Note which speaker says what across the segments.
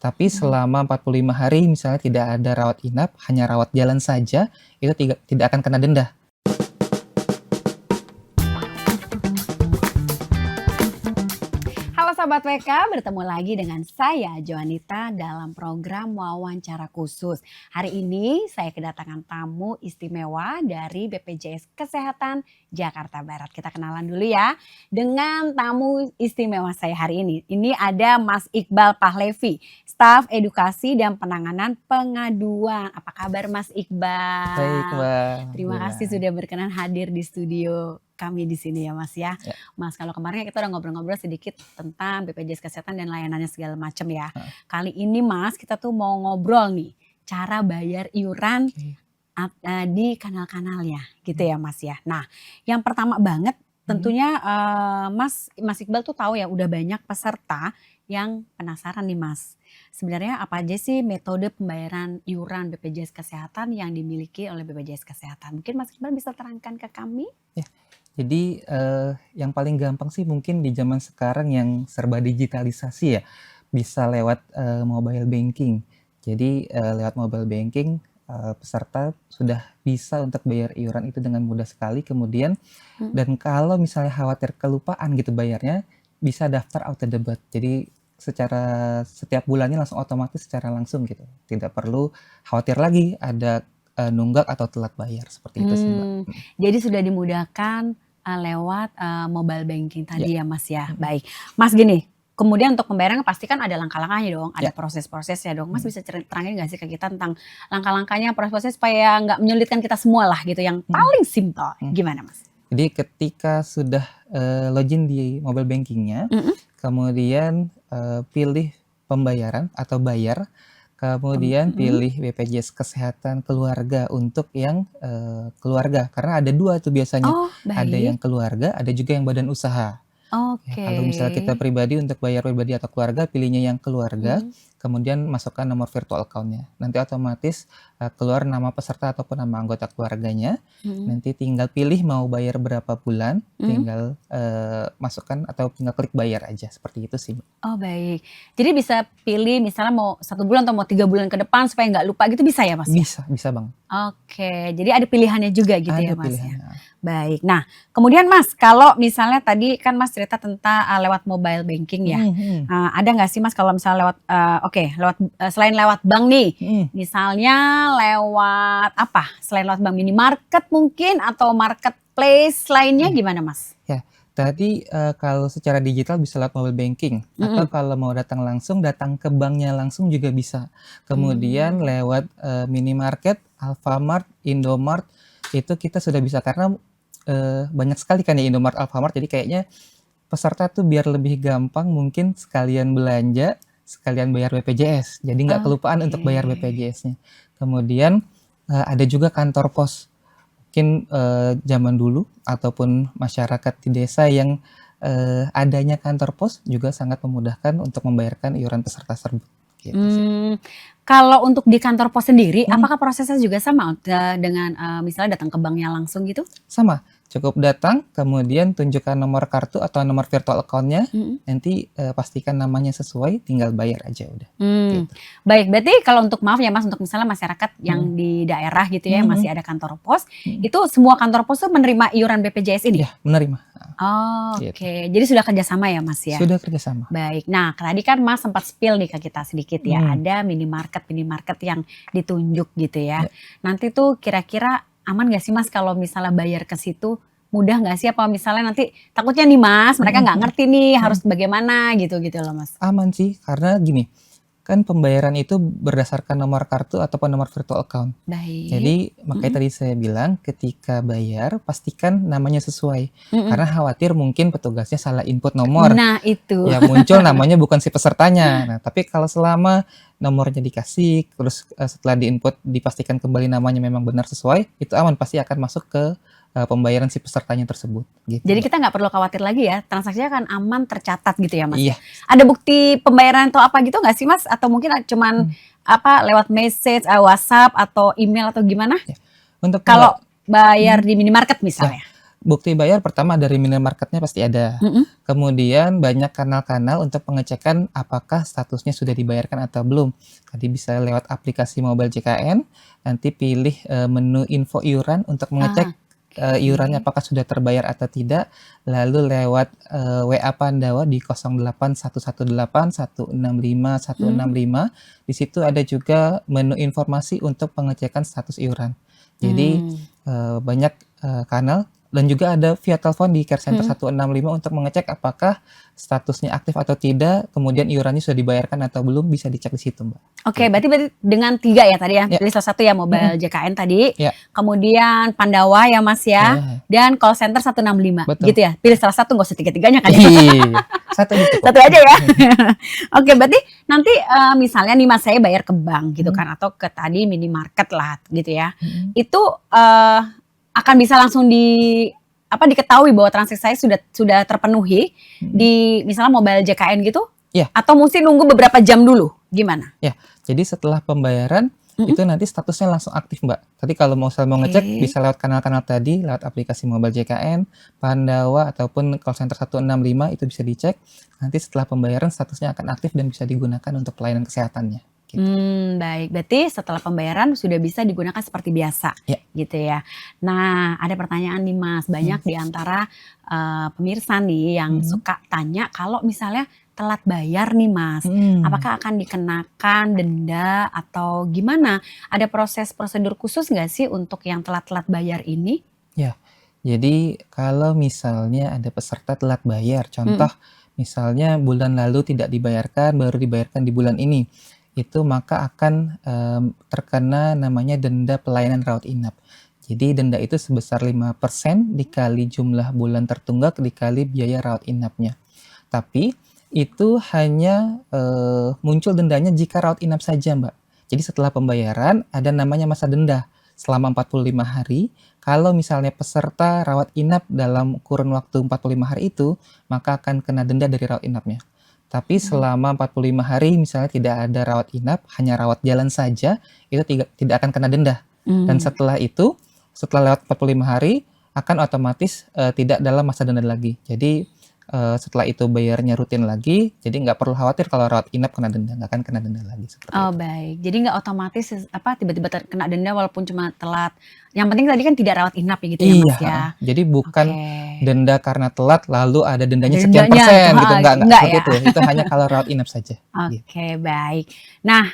Speaker 1: Tapi selama 45 hari misalnya tidak ada rawat inap, hanya rawat jalan saja, itu tidak akan kena denda.
Speaker 2: Halo Sobat WK, bertemu lagi dengan saya Joanita dalam program wawancara khusus. Hari ini saya kedatangan tamu istimewa dari BPJS Kesehatan Jakarta Barat. Kita kenalan dulu ya dengan tamu istimewa saya hari ini. Ini ada Mas Iqbal Pahlevi, staf edukasi dan penanganan pengaduan. Apa kabar Mas Iqbal?
Speaker 1: Baik, Mbak.
Speaker 2: Terima kasih sudah berkenan hadir di studio kami di sini ya Mas ya.
Speaker 1: Ya.
Speaker 2: Mas, kalau kemarin kita udah ngobrol-ngobrol sedikit tentang BPJS Kesehatan dan layanannya segala macam ya. Kali ini Mas, kita tuh mau ngobrol nih cara bayar iuran di kanal-kanalnya gitu ya Mas ya. Nah, yang pertama banget tentunya Mas Iqbal tuh tahu ya udah banyak peserta yang penasaran nih Mas. Sebenarnya apa aja sih metode pembayaran iuran BPJS Kesehatan yang dimiliki oleh BPJS Kesehatan? Mungkin Mas Iqbal bisa terangkan ke kami?
Speaker 1: Ya. Jadi yang paling gampang sih mungkin di zaman sekarang yang serba digitalisasi ya, bisa lewat mobile banking. Jadi lewat mobile banking peserta sudah bisa untuk bayar iuran itu dengan mudah sekali. Kemudian dan kalau misalnya khawatir kelupaan gitu bayarnya, bisa daftar auto debit. Jadi secara setiap bulannya langsung otomatis secara langsung gitu. Tidak perlu khawatir lagi ada nunggak atau telat bayar seperti itu sih Mbak.
Speaker 2: Jadi sudah dimudahkan lewat mobile banking tadi ya Mas ya.
Speaker 1: Mhm.
Speaker 2: Baik. Mas gini, kemudian untuk pembayaran pasti kan ada langkah-langkahnya dong, ada
Speaker 1: Ya.
Speaker 2: proses-prosesnya dong. Mas bisa terangin nggak sih ke kita tentang langkah-langkahnya, proses supaya nggak menyulitkan kita semua lah gitu, yang paling simpel. Gimana Mas?
Speaker 1: Jadi ketika sudah login di mobile bankingnya, kemudian pilih pembayaran atau bayar, kemudian pilih BPJS Kesehatan Keluarga untuk yang keluarga. Karena ada dua tuh biasanya,
Speaker 2: Oh
Speaker 1: ada
Speaker 2: baik.
Speaker 1: yang keluarga, ada juga yang badan usaha. Ya,
Speaker 2: Oke.
Speaker 1: kalau misalnya kita pribadi untuk bayar pribadi atau keluarga, pilihnya yang keluarga, kemudian masukkan nomor virtual account-nya. Nanti otomatis keluar nama peserta ataupun nama anggota keluarganya. Nanti tinggal pilih mau bayar berapa bulan, tinggal masukkan atau tinggal klik bayar aja. Seperti itu sih.
Speaker 2: Oh baik. Jadi bisa pilih misalnya mau 1 bulan atau mau 3 bulan ke depan supaya nggak lupa gitu bisa ya Mas?
Speaker 1: Bisa Bang.
Speaker 2: Oke, jadi ada pilihannya juga gitu ya
Speaker 1: Ada
Speaker 2: Mas ya.
Speaker 1: pilihannya.
Speaker 2: Baik. Nah, kemudian Mas, kalau misalnya tadi kan Mas cerita tentang lewat mobile banking ya. Ada nggak sih Mas kalau misalnya lewat selain lewat bank nih, misalnya lewat apa? Selain lewat bank minimarket mungkin atau marketplace lainnya gimana Mas?
Speaker 1: Ya, tadi kalau secara digital bisa lewat mobile banking, atau kalau mau datang langsung, datang ke banknya langsung juga bisa. Kemudian lewat minimarket, Alfamart, Indomart, itu kita sudah bisa karena banyak sekali kan ya Indomart, Alfamart, jadi kayaknya peserta tuh biar lebih gampang mungkin sekalian belanja, sekalian bayar BPJS, jadi nggak kelupaan untuk bayar BPJS-nya. Kemudian ada juga kantor pos. Mungkin zaman dulu ataupun masyarakat di desa yang adanya kantor pos juga sangat memudahkan untuk membayarkan iuran peserta tersebut. Gitu sih.
Speaker 2: Kalau untuk di kantor pos sendiri, apakah prosesnya juga sama dengan misalnya datang ke banknya langsung gitu?
Speaker 1: Sama, cukup datang, kemudian tunjukkan nomor kartu atau nomor virtual account-nya, nanti pastikan namanya sesuai, tinggal bayar aja udah. Gitu.
Speaker 2: Baik, berarti kalau untuk maaf ya Mas, untuk misalnya masyarakat yang di daerah gitu ya, masih ada kantor pos, itu semua kantor pos tuh menerima iuran BPJS ini?
Speaker 1: Ya, menerima.
Speaker 2: Oke, jadi sudah kerjasama ya Mas ya?
Speaker 1: Sudah kerjasama.
Speaker 2: Baik, nah tadi kan Mas sempat spill nih ke kita sedikit ya, ada minimarket yang ditunjuk gitu ya. Nanti tuh kira-kira aman gak sih Mas kalau misalnya bayar ke situ? Mudah gak sih, apa misalnya nanti takutnya nih Mas, mereka gak ngerti nih harus bagaimana gitu loh Mas?
Speaker 1: Aman sih, karena gini, kan pembayaran itu berdasarkan nomor kartu ataupun nomor virtual account.
Speaker 2: Baik.
Speaker 1: Jadi makanya tadi saya bilang ketika bayar pastikan namanya sesuai. Karena khawatir mungkin petugasnya salah input nomor.
Speaker 2: Nah itu.
Speaker 1: Ya muncul namanya bukan si pesertanya. Nah tapi kalau selama nomornya dikasih, terus setelah diinput dipastikan kembali namanya memang benar sesuai, itu aman, pasti akan masuk ke pembayaran si pesertanya tersebut. Gitu.
Speaker 2: Jadi kita nggak perlu khawatir lagi ya, transaksinya kan aman, tercatat gitu ya Mas?
Speaker 1: Iya.
Speaker 2: Ada bukti pembayaran atau apa gitu nggak sih Mas? Atau mungkin cuman lewat message, WhatsApp atau email atau gimana?
Speaker 1: Ya. Untuk
Speaker 2: kalau bayar di minimarket misalnya?
Speaker 1: Bukti bayar pertama dari minimarketnya pasti ada.
Speaker 2: Mhm.
Speaker 1: Kemudian banyak kanal-kanal untuk pengecekan apakah statusnya sudah dibayarkan atau belum. Tadi bisa lewat aplikasi mobile JKN, nanti pilih menu info iuran untuk mengecek
Speaker 2: Ah,
Speaker 1: iurannya
Speaker 2: oke.
Speaker 1: apakah sudah terbayar atau tidak. Lalu lewat WA Pandawa di 08 118 165
Speaker 2: Mmm,
Speaker 1: 165. Di situ ada juga menu informasi untuk pengecekan status iuran. Jadi
Speaker 2: mmm,
Speaker 1: banyak kanal dan juga ada via telepon di care center
Speaker 2: mhm.
Speaker 1: 165 untuk mengecek apakah statusnya aktif atau tidak, kemudian iurannya sudah dibayarkan atau belum, bisa dicek di situ, Mbak.
Speaker 2: Oke,
Speaker 1: Gitu.
Speaker 2: berarti berarti dengan 3 ya tadi ya,
Speaker 1: Ya,
Speaker 2: pilih salah satu ya
Speaker 1: mhm,
Speaker 2: Mobile JKN tadi,
Speaker 1: ya,
Speaker 2: kemudian Pandawa ya Mas ya,
Speaker 1: iya,
Speaker 2: dan call center 165
Speaker 1: betul.
Speaker 2: gitu ya? Pilih salah satu nggak usah tiga-tiganya kan ya?
Speaker 1: Iya, satu aja cukup.
Speaker 2: Satu aja ya? Oke, berarti nanti, misalnya nih Mas saya bayar ke bank gitu
Speaker 1: Mhm,
Speaker 2: kan atau ke tadi minimarket lah gitu ya,
Speaker 1: mhm,
Speaker 2: itu, akan bisa langsung diketahui bahwa transaksi saya sudah terpenuhi
Speaker 1: mhm.
Speaker 2: di misalnya Mobile JKN gitu?
Speaker 1: Iya,
Speaker 2: Atau mesti nunggu beberapa jam dulu? Gimana?
Speaker 1: iya. Jadi setelah pembayaran,
Speaker 2: Mhm.
Speaker 1: itu nanti statusnya langsung aktif, Mbak. Tadi kalau mau ngecek
Speaker 2: Oke.
Speaker 1: bisa lewat kanal-kanal tadi, lewat aplikasi mobile JKN, Pandawa, ataupun call center 165 itu bisa dicek. Nanti setelah pembayaran statusnya akan aktif dan bisa digunakan untuk pelayanan kesehatannya, gitu.
Speaker 2: Baik. Berarti setelah pembayaran sudah bisa digunakan seperti biasa,
Speaker 1: Ya,
Speaker 2: gitu ya. Nah, ada pertanyaan nih Mas,
Speaker 1: mhm,
Speaker 2: banyak di antara, pemirsa nih yang
Speaker 1: mhm,
Speaker 2: suka tanya kalau misalnya telat bayar nih Mas,
Speaker 1: mhm.
Speaker 2: apakah akan dikenakan denda atau gimana? Ada proses prosedur khusus nggak sih untuk yang telat-telat bayar ini?
Speaker 1: Ya, jadi kalau misalnya ada peserta telat bayar,
Speaker 2: Mhm.
Speaker 1: contoh misalnya bulan lalu tidak dibayarkan, baru dibayarkan di bulan ini, itu maka akan terkena namanya denda pelayanan rawat inap. Jadi denda itu sebesar 5% dikali jumlah bulan tertunggak dikali biaya rawat inapnya. Tapi itu hanya muncul dendanya jika rawat inap saja, Mbak. Jadi setelah pembayaran ada namanya masa denda selama 45 hari. Kalau misalnya peserta rawat inap dalam kurun waktu 45 hari itu, maka akan kena denda dari rawat inapnya. Tapi
Speaker 2: Mmm.
Speaker 1: selama 45 hari misalnya tidak ada rawat inap, hanya rawat jalan saja, itu tidak akan kena denda. Dan
Speaker 2: Mmm.
Speaker 1: setelah itu, setelah lewat 45 hari, akan otomatis tidak dalam masa denda lagi. Jadi setelah itu bayarnya rutin lagi, jadi nggak perlu khawatir kalau rawat inap kena denda, nggak akan kena denda lagi, seperti
Speaker 2: Oh
Speaker 1: itu.
Speaker 2: baik, jadi nggak otomatis tiba-tiba terkena denda walaupun cuma telat. Yang penting tadi kan tidak rawat inap ya gitu ya
Speaker 1: Iya,
Speaker 2: Mas
Speaker 1: heeh.
Speaker 2: ya?
Speaker 1: Jadi bukan
Speaker 2: Oke.
Speaker 1: denda karena telat lalu ada dendanya sekian
Speaker 2: Dendanya gitu,
Speaker 1: persen gitu,
Speaker 2: heeh,
Speaker 1: nggak
Speaker 2: enggak
Speaker 1: seperti
Speaker 2: ya?
Speaker 1: itu hanya kalau rawat inap saja, gitu.
Speaker 2: Oke baik. Nah,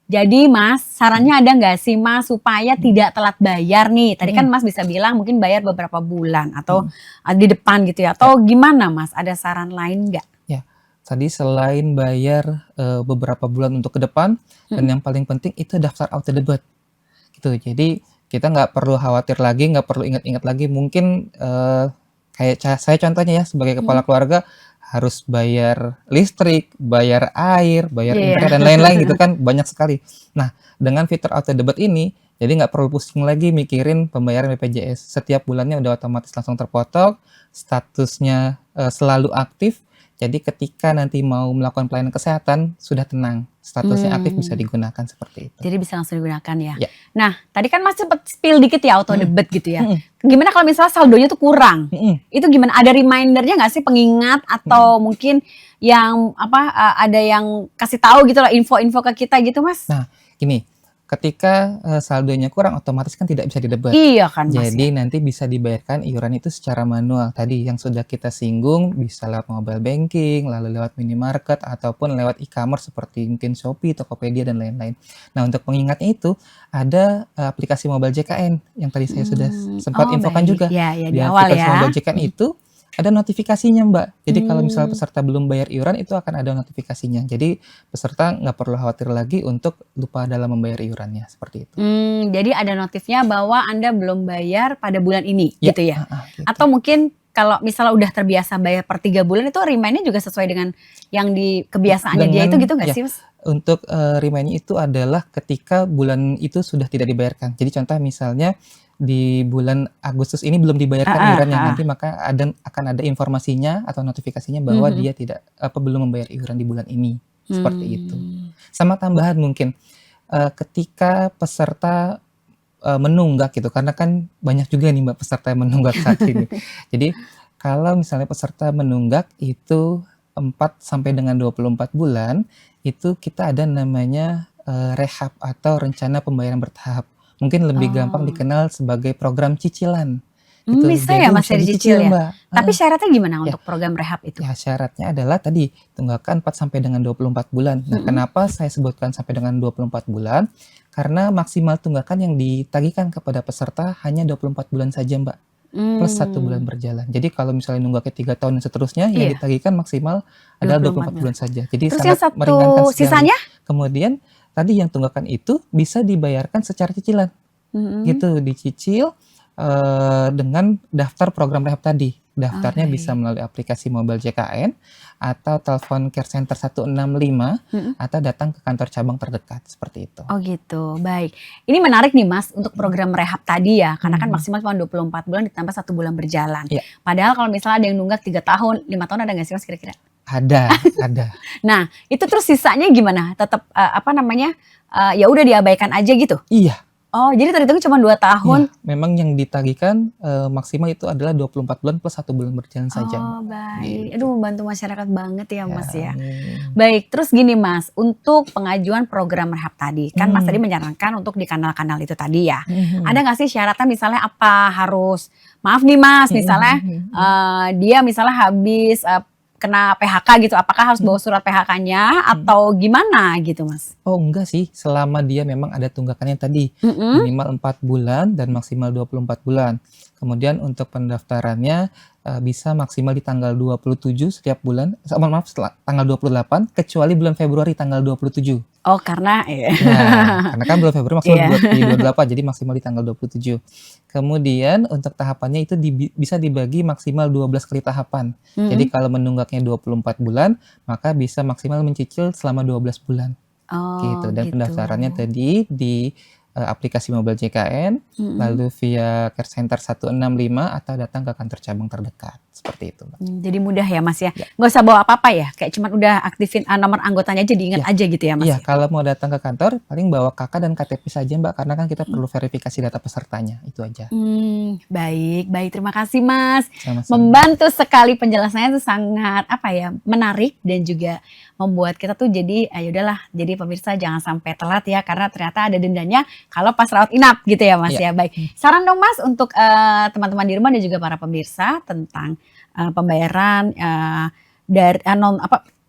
Speaker 2: jadi Mas,
Speaker 1: Mhm,
Speaker 2: sarannya ada nggak sih Mas supaya
Speaker 1: mhm,
Speaker 2: tidak telat bayar nih? Tadi kan
Speaker 1: mhm,
Speaker 2: Mas bisa bilang mungkin bayar beberapa bulan atau,
Speaker 1: mhm,
Speaker 2: di depan gitu ya,
Speaker 1: ya,
Speaker 2: atau gimana Mas? Ada saran lain nggak?
Speaker 1: ya. Tadi selain bayar beberapa bulan untuk ke depan, dan
Speaker 2: Mhm,
Speaker 1: yang paling penting itu daftar auto debit, gitu. Jadi kita nggak perlu khawatir lagi, nggak perlu ingat-ingat lagi mungkin kayak saya contohnya ya sebagai kepala
Speaker 2: mhm.
Speaker 1: keluarga harus bayar listrik, bayar air, bayar
Speaker 2: Iya.
Speaker 1: internet dan lain-lain gitu kan, banyak sekali. Nah, dengan fitur auto debit ini, jadi nggak perlu pusing lagi mikirin pembayaran BPJS. Setiap bulannya udah otomatis langsung terpotong, statusnya selalu aktif. Jadi ketika nanti mau melakukan pelayanan kesehatan, sudah tenang, statusnya aktif bisa
Speaker 2: Mmm.
Speaker 1: digunakan seperti itu.
Speaker 2: Jadi bisa langsung digunakan ya.
Speaker 1: Ya,
Speaker 2: Nah, tadi kan Mas sempet spill dikit ya auto
Speaker 1: mhm,
Speaker 2: debit gitu ya.
Speaker 1: mhm,
Speaker 2: Gimana kalau misalnya saldonya tuh kurang?
Speaker 1: mhm,
Speaker 2: Itu gimana? Ada reminder-nya nggak sih pengingat
Speaker 1: mhm.
Speaker 2: atau mungkin yang ada yang kasih tahu gitu loh info-info ke kita gitu, Mas?
Speaker 1: Nah, gini, ketika saldonya kurang otomatis kan tidak bisa didebet.
Speaker 2: Iya kan, Mas, ya?
Speaker 1: Jadi nanti bisa dibayarkan iuran itu secara manual. Tadi yang sudah kita singgung bisa lewat mobile banking, lalu lewat minimarket, ataupun lewat e-commerce seperti mungkin Shopee, Tokopedia, dan lain-lain. Nah, untuk pengingatnya itu ada aplikasi mobile JKN yang tadi saya sudah sempat
Speaker 2: Oh
Speaker 1: infokan
Speaker 2: baik.
Speaker 1: juga.
Speaker 2: Ya ya di
Speaker 1: Di
Speaker 2: awal
Speaker 1: aplikasi
Speaker 2: ya.
Speaker 1: mobile JKN itu ada notifikasinya, Mbak. Jadi kalau misalnya
Speaker 2: Mmm.
Speaker 1: peserta belum bayar iuran itu akan ada notifikasinya. Jadi peserta nggak perlu khawatir lagi untuk lupa dalam membayar iurannya, seperti itu.
Speaker 2: Jadi ada notifnya bahwa Anda belum bayar pada bulan ini,
Speaker 1: Ya,
Speaker 2: gitu ya?
Speaker 1: heeh, gitu.
Speaker 2: Atau mungkin kalau misalnya udah terbiasa bayar per 3 bulan itu remind-nya juga sesuai dengan yang di kebiasaannya dia itu
Speaker 1: Dengan
Speaker 2: gitu nggak
Speaker 1: ya,
Speaker 2: sih, Mas?
Speaker 1: untuk remind-nya itu adalah ketika bulan itu sudah tidak dibayarkan. Jadi contoh misalnya di bulan Agustus ini belum dibayarkan
Speaker 2: Heeh
Speaker 1: iurannya,
Speaker 2: heeh.
Speaker 1: nanti maka akan ada informasinya atau notifikasinya
Speaker 2: Mmm,
Speaker 1: bahwa
Speaker 2: mhm.
Speaker 1: dia belum membayar iuran di bulan ini, seperti itu.
Speaker 2: Mmm.
Speaker 1: Sama tambahan mungkin, ketika peserta menunggak gitu, karena kan banyak juga nih Mbak peserta yang menunggak saat ini. Jadi kalau misalnya peserta menunggak itu 4 sampai dengan 24 bulan, itu kita ada namanya, rehab atau rencana pembayaran bertahap. Mungkin lebih gampang
Speaker 2: Oh.
Speaker 1: dikenal sebagai program cicilan, gitu.
Speaker 2: Bisa ya
Speaker 1: Jadi
Speaker 2: Mas
Speaker 1: bisa
Speaker 2: ya dicicil
Speaker 1: dicicil
Speaker 2: ya?
Speaker 1: Mbak,
Speaker 2: Tapi syaratnya gimana
Speaker 1: ya.
Speaker 2: untuk program rehab itu?
Speaker 1: Ya syaratnya adalah tadi, tunggakan 4 sampai dengan 24 bulan. Nah,
Speaker 2: Mhm.
Speaker 1: kenapa saya sebutkan sampai dengan 24 bulan? Karena maksimal tunggakan yang ditagihkan kepada peserta hanya 24 bulan saja, Mbak, plus 1 bulan
Speaker 2: Mmm.
Speaker 1: berjalan. Jadi kalau misalnya nunggaknya 3 tahun dan seterusnya, yang
Speaker 2: Iya,
Speaker 1: ditagihkan maksimal adalah
Speaker 2: 24
Speaker 1: 24
Speaker 2: bulan.
Speaker 1: bulan saja. Jadi
Speaker 2: Terus yang
Speaker 1: sangat
Speaker 2: satu
Speaker 1: meringankan sekali.
Speaker 2: sisanya?
Speaker 1: Kemudian tadi yang tunggakan itu bisa dibayarkan secara cicilan,
Speaker 2: Mhm.
Speaker 1: gitu. Dicicil, dengan daftar program rehab tadi.
Speaker 2: Oh,
Speaker 1: Daftarnya bisa
Speaker 2: baik.
Speaker 1: melalui aplikasi mobile JKN, atau telepon care center 165,
Speaker 2: Mhm.
Speaker 1: atau datang ke kantor cabang terdekat, seperti itu.
Speaker 2: Oh gitu, baik. Ini menarik nih Mas untuk
Speaker 1: Mhm.
Speaker 2: program rehab tadi ya, karena kan
Speaker 1: Mhm.
Speaker 2: maksimal cuma 24 bulan ditambah 1 bulan berjalan.
Speaker 1: Iya,
Speaker 2: Padahal kalau misalnya ada yang nunggak 3 tahun, 5 tahun ada nggak sih Mas kira-kira?
Speaker 1: ada.
Speaker 2: Nah, itu terus sisanya gimana? Tetap, apa namanya, ya udah diabaikan aja gitu?
Speaker 1: Iya
Speaker 2: Oh, jadi terhitung cuma 2 tahun.
Speaker 1: iya, memang yang ditagihkan, maksimal itu adalah 24 bulan plus 1 bulan berjalan saja,
Speaker 2: Oh,
Speaker 1: Mbak,
Speaker 2: baik.
Speaker 1: gitu.
Speaker 2: Aduh, membantu masyarakat banget ya,
Speaker 1: Ya,
Speaker 2: Mas, ya.
Speaker 1: amin.
Speaker 2: Baik, terus gini, Mas, untuk pengajuan program rehab tadi, kan Mas tadi
Speaker 1: Mmm,
Speaker 2: menyarankan untuk di kanal-kanal itu tadi ya. Ada
Speaker 1: mhm
Speaker 2: nggak sih syaratan misalnya apa harus maaf nih, Mas,
Speaker 1: mhm
Speaker 2: misalnya,
Speaker 1: mhm mhm
Speaker 2: dia misalnya habis, kena PHK gitu, apakah harus
Speaker 1: mhm
Speaker 2: bawa surat PHK-nya
Speaker 1: mhm.
Speaker 2: atau gimana gitu, Mas?
Speaker 1: Oh enggak sih, selama dia memang ada tunggakannya tadi,
Speaker 2: Mhm,
Speaker 1: minimal 4 bulan dan maksimal 24 bulan. Kemudian untuk pendaftarannya, bisa maksimal di tanggal 27 setiap bulan, mohon maaf tanggal 28 kecuali bulan Februari tanggal 27.
Speaker 2: oh karena ya,
Speaker 1: Ya, karena kan bulan Februari maksimal
Speaker 2: iya,
Speaker 1: di 28, jadi maksimal di tanggal 27. Kemudian untuk tahapannya itu bisa dibagi maksimal 12 kali tahapan. Jadi
Speaker 2: mhm,
Speaker 1: kalau menunggaknya 24 bulan, maka bisa maksimal mencicil selama 12 bulan.
Speaker 2: oh
Speaker 1: Gitu, dan
Speaker 2: gitu,
Speaker 1: pendaftarannya tadi di, aplikasi mobile JKN,
Speaker 2: mhm.
Speaker 1: lalu via care center 165 atau datang ke kantor cabang terdekat, seperti itu, Mbak.
Speaker 2: Jadi mudah ya, Mas, ya?
Speaker 1: Ya
Speaker 2: Nggak usah bawa apa-apa ya? Kayak cuman udah aktifin, nomor anggotanya aja diingat
Speaker 1: ya
Speaker 2: aja gitu ya, Mas,
Speaker 1: iya,
Speaker 2: ya?
Speaker 1: kalau mau datang ke kantor paling bawa KK dan KTP saja, Mbak, karena kan kita
Speaker 2: Mhm.
Speaker 1: perlu verifikasi data pesertanya, itu aja.
Speaker 2: Baik baik, terima kasih, Mas.
Speaker 1: Sama-sama.
Speaker 2: Membantu sekali penjelasannya itu sangat, apa ya, menarik dan juga membuat kita tuh jadi, ya udahlah, jadi pemirsa jangan sampai telat ya, karena ternyata ada dendanya kalau pas rawat inap gitu ya, Mas,
Speaker 1: Iya,
Speaker 2: ya? Baik,
Speaker 1: mmm,
Speaker 2: saran dong, Mas, untuk, teman-teman di rumah dan juga para pemirsa tentang, pembayaran,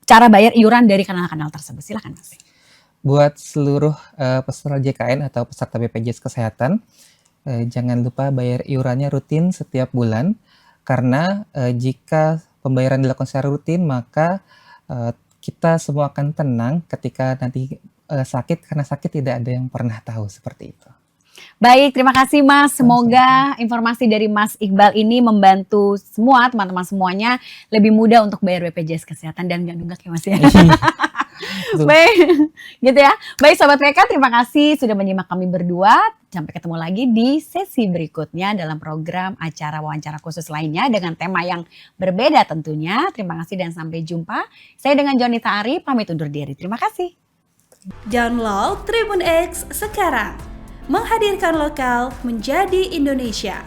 Speaker 2: cara bayar iuran dari kanal-kanal tersebut. Silakan, Mas.
Speaker 1: buat seluruh, peserta JKN atau peserta BPJS Kesehatan, jangan lupa bayar iurannya rutin setiap bulan, karena, jika pembayaran dilakukan secara rutin maka, kita semua akan tenang ketika nanti, sakit, karena sakit tidak ada yang pernah tahu, seperti itu.
Speaker 2: Baik, terima kasih Mas.
Speaker 1: Sama-sama.
Speaker 2: Semoga informasi dari Mas Iqbal ini membantu semua, teman-teman semuanya lebih mudah untuk bayar BPJS Kesehatan dan nggak nunggak ya Mas ya.
Speaker 1: Iya, betul.
Speaker 2: Baik, gitu ya. Baik Sobat Mereka, terima kasih sudah menyimak kami berdua. Sampai ketemu lagi di sesi berikutnya dalam program acara wawancara khusus lainnya dengan tema yang berbeda tentunya. Terima kasih dan sampai jumpa. Saya dengan Jonita Ari pamit undur diri. Terima kasih.
Speaker 3: Download Tribun X sekarang. Menghadirkan lokal menjadi Indonesia.